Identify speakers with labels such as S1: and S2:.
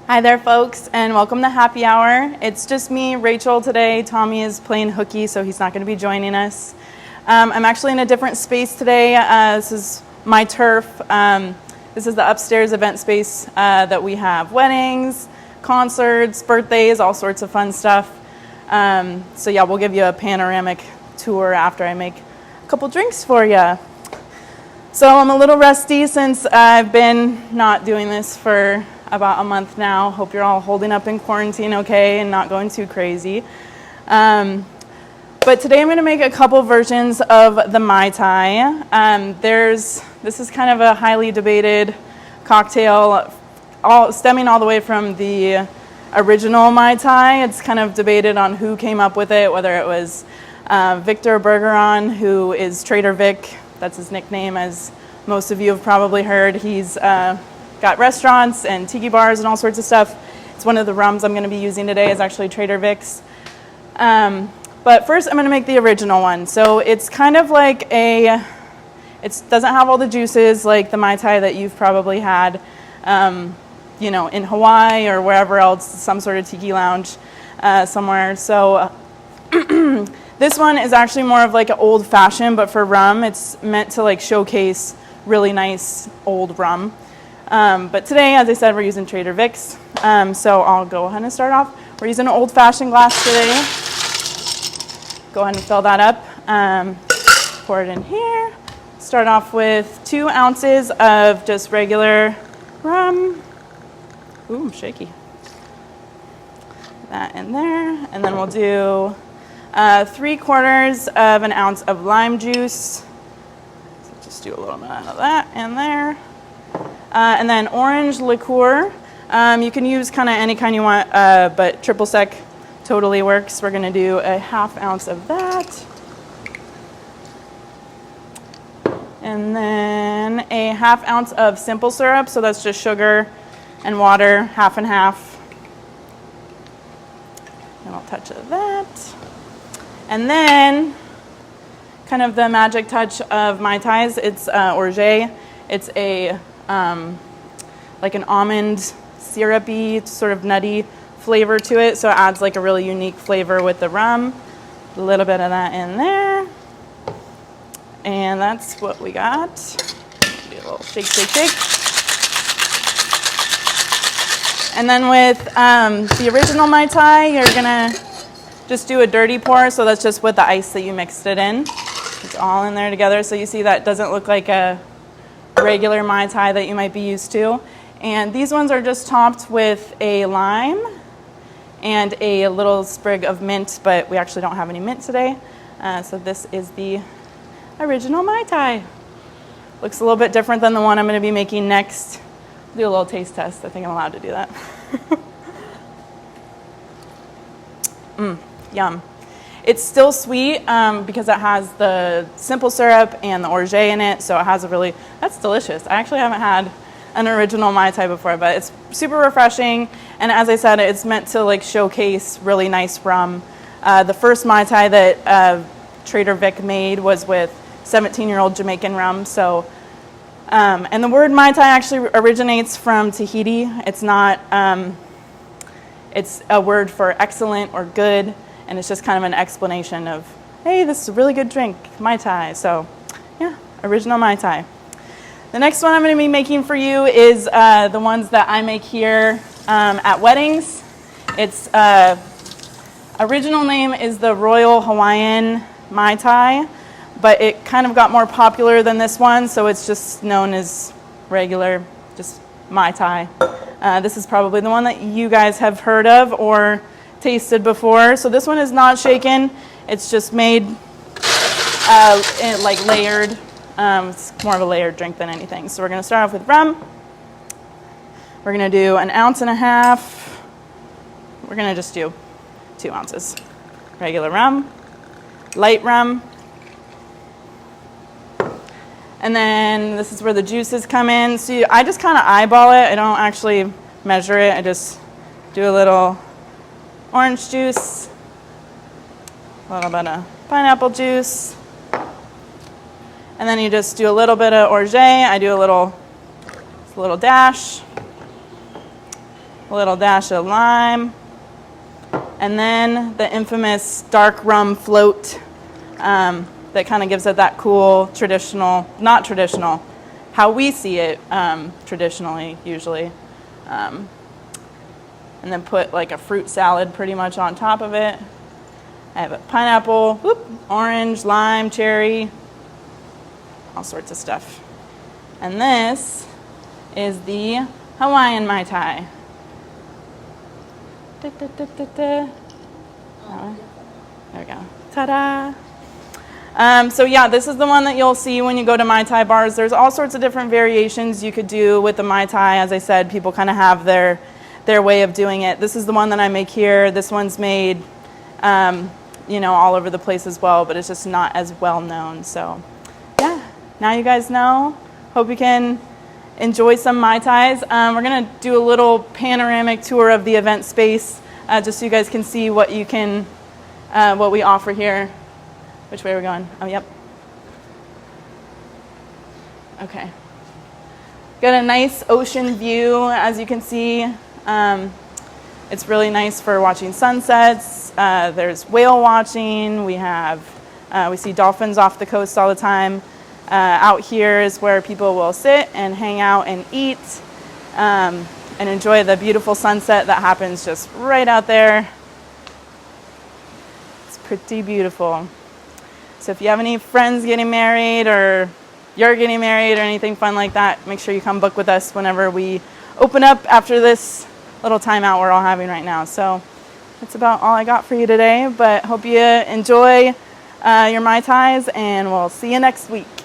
S1: Hi there, folks, and welcome to Happy Hour. It's just me, Rachel, today. Tommy is playing hooky, so he's not going to be joining us. I'm actually in a different space today. This is my turf. This is the upstairs event space that we have weddings, concerts, birthdays, all sorts of fun stuff. So yeah, we'll give you a panoramic tour after I make a couple drinks for you. So I'm a little rusty since I've been not doing this for about a month now. Hope you're all holding up in quarantine okay and not going too crazy. But today I'm going to make a couple versions of the Mai Tai. This is kind of a highly debated cocktail, stemming all the way from the original Mai Tai. It's kind of debated on who came up with it, whether it was Victor Bergeron, who is Trader Vic. That's his nickname, as most of you have probably heard. He's got restaurants and tiki bars and all sorts of stuff. It's one of the rums I'm going to be using today is actually Trader Vic's. But first I'm going to make the original one. So it's kind of like it doesn't have all the juices like the Mai Tai that you've probably had, in Hawaii or wherever else, some sort of tiki lounge somewhere. So this one is actually more of like an old fashioned, but for rum. It's meant to like showcase really nice old rum. But today, as I said, we're using Trader Vic's. So I'll go ahead and start off. We're using an old-fashioned glass today. Go ahead and fill that up. Pour it in here. Start off with 2 ounces of just regular rum. Ooh, shaky. That in there. And then we'll do 3/4 of an ounce of lime juice. So just do a little bit of that in there. And then orange liqueur. You can use kind of any kind you want, but triple sec totally works. We're going to do a 1/2 ounce of that. And then a 1/2 ounce of simple syrup. So that's just sugar and water, 1/2 and 1/2. And I'll touch of that. And then kind of the magic touch of Mai Tais, it's orgeat. It's a like an almond syrupy, sort of nutty flavor to it. So it adds like a really unique flavor with the rum. A little bit of that in there. And that's what we got. Do a little shake, shake, shake. And then with the original Mai Tai, you're gonna just do a dirty pour. So that's just with the ice that you mixed it in. It's all in there together. So you see that doesn't look like a regular Mai Tai that you might be used to. And these ones are just topped with a lime and a little sprig of mint, but we actually don't have any mint today. So this is the original Mai Tai. Looks a little bit different than the one I'm going to be making next. Do a little taste test. I think I'm allowed to do that. Yum. It's still sweet because it has the simple syrup and the orgeat in it, so it has that's delicious. I actually haven't had an original Mai Tai before, but it's super refreshing, and as I said, it's meant to like showcase really nice rum. The first Mai Tai that Trader Vic made was with 17-year-old Jamaican rum, so, and the word Mai Tai actually originates from Tahiti. It's not, it's a word for excellent or good, and it's just kind of an explanation of, hey, this is a really good drink, Mai Tai. So, yeah, original Mai Tai. The next one I'm going to be making for you is the ones that I make here at weddings. Its original name is the Royal Hawaiian Mai Tai, but it kind of got more popular than this one, so it's just known as regular, just Mai Tai. This is probably the one that you guys have heard of or tasted before. So this one is not shaken. It's just made like layered. It's more of a layered drink than anything. So we're going to start off with rum. We're going to do 1.5 ounces. We're going to just do 2 ounces. Regular rum, light rum. And then this is where the juices come in. So I just kind of eyeball it. I don't actually measure it. I just do a little orange juice, a little bit of pineapple juice, and then you just do a little bit of orgeat. I do a little dash, a a little dash of lime, and then the infamous dark rum float that kind of gives it that cool traditional, not traditional, how we see it traditionally usually. And then put like a fruit salad pretty much on top of it. I have a pineapple, orange, lime, cherry, all sorts of stuff. And this is the Hawaiian Mai Tai. There we go. Ta-da! So yeah, this is the one that you'll see when you go to Mai Tai bars. There's all sorts of different variations you could do with the Mai Tai. As I said, people kind of have their way of doing it. This is the one that I make here. This one's made, all over the place as well, but it's just not as well known. So yeah, now you guys know. Hope you can enjoy some Mai Tais. We're gonna do a little panoramic tour of the event space, just so you guys can see what we offer here. Which way are we going? Oh, yep. Okay. Got a nice ocean view, as you can see. It's really nice for watching sunsets. There's whale watching. We see dolphins off the coast all the time. Out here is where people will sit and hang out and eat and enjoy the beautiful sunset that happens just right out there. It's pretty beautiful. So if you have any friends getting married or you're getting married or anything fun like that, make sure you come book with us whenever we open up after this little timeout we're all having right now. So that's about all I got for you today, but hope you enjoy your Mai Tais, and we'll see you next week.